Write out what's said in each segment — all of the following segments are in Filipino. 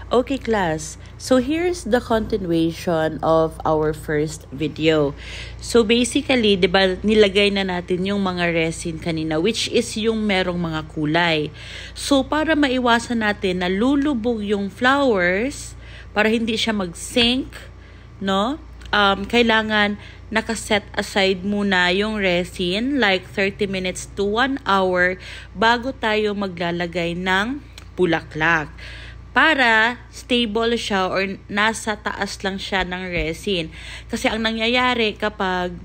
Okay, class. So here's the continuation of our first video. So basically, 'di ba, nilagay na natin yung mga resin kanina, which is yung merong mga kulay. So para maiwasan natin na lulubog yung flowers, para hindi siya mag-sink, no? Kailangan nakaset aside muna yung resin like 30 minutes to 1 hour bago tayo maglalagay ng bulaklak, para stable siya or nasa taas lang siya ng resin. Kasi ang nangyayari kapag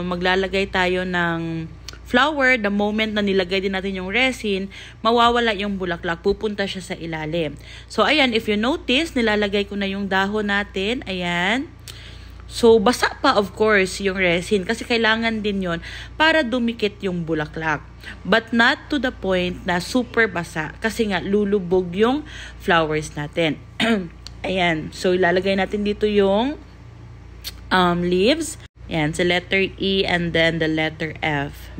maglalagay tayo ng flower, the moment na nilagay din natin yung resin, mawawala yung bulaklak, pupunta siya sa ilalim. So ayan, if you notice, nilalagay ko na yung dahon natin, ayan. So, basa pa of course yung resin kasi kailangan din yon para dumikit yung bulaklak. But not to the point na super basa kasi nga lulubog yung flowers natin. Ayan. So, ilalagay natin dito yung leaves. Ayan, sa letter E and then the letter F.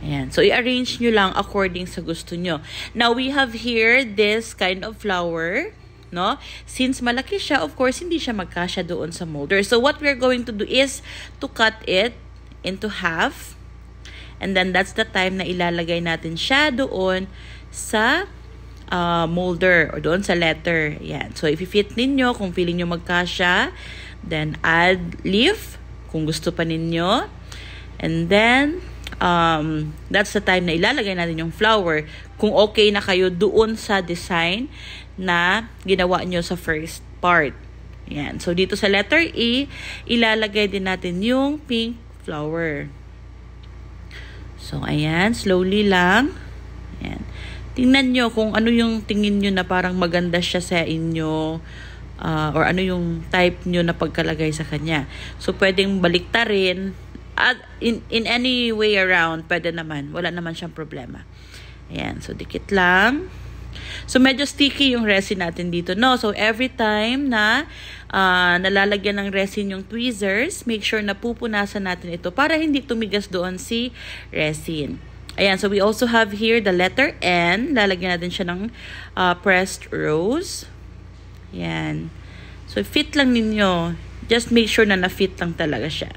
Ayan. So, i-arrange nyo lang according sa gusto nyo. Now, we have here this kind of flower. No? Since malaki siya, of course, hindi siya magkasya doon sa molder. So, what we're going to do is to cut it into half. And then, that's the time na ilalagay natin siya doon sa molder or doon sa letter. Yan. So, if i-fit ninyo, kung feeling nyo magkasya, then add leaf kung gusto pa ninyo. And then, that's the time na ilalagay natin yung flower kung okay na kayo doon sa design na ginawa nyo sa first part. Ayan. So, dito sa letter E, ilalagay din natin yung pink flower. So, ayan. Slowly lang. Ayan. Tingnan nyo kung ano yung tingin nyo na parang maganda siya sa inyo or ano yung type nyo na pagkalagay sa kanya. So, pwedeng baliktarin at in any way around, pwede naman. Wala naman siyang problema. Ayan. So, dikit lang. So, medyo sticky yung resin natin dito, no? So, every time na nalalagyan ng resin yung tweezers, make sure na pupunasan natin ito para hindi tumigas doon si resin. Ayan, so we also have here the letter N. Lalagyan natin siya ng pressed rose. Ayan. So, fit lang ninyo. Just make sure na na-fit lang talaga siya.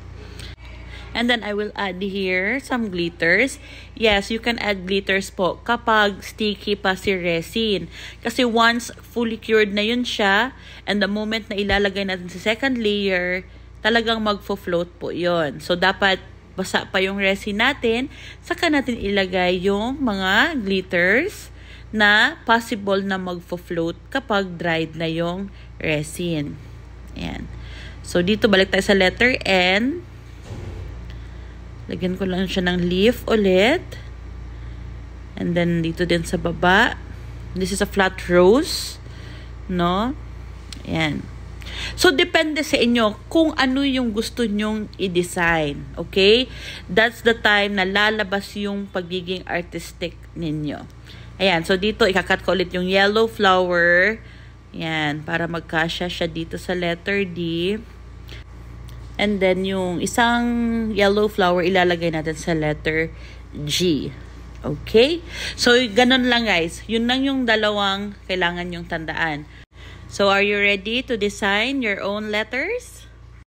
And then, I will add here some glitters. Yes, you can add glitters po kapag sticky pa si resin. Kasi once fully cured na yun siya, and the moment na ilalagay natin sa second layer, talagang magfo-float po yun. So, dapat basa pa yung resin natin, saka natin ilagay yung mga glitters na possible na magfo-float kapag dried na yung resin. Ayan. So, dito balik tayo sa letter N. Lagyan ko lang siya ng leaf ulit. And then, dito din sa baba. This is a flat rose. No? Ayan. So, depende sa inyo kung ano yung gusto nyong i-design. Okay? That's the time na lalabas yung pagiging artistic ninyo. Ayan. So, dito, ikakat ko ulit yung yellow flower. Ayan. Para magkasya siya dito sa letter D. And then, yung isang yellow flower, ilalagay natin sa letter G. Okay? So, ganun lang guys. Yun lang yung dalawang kailangan yung tandaan. So, are you ready to design your own letters?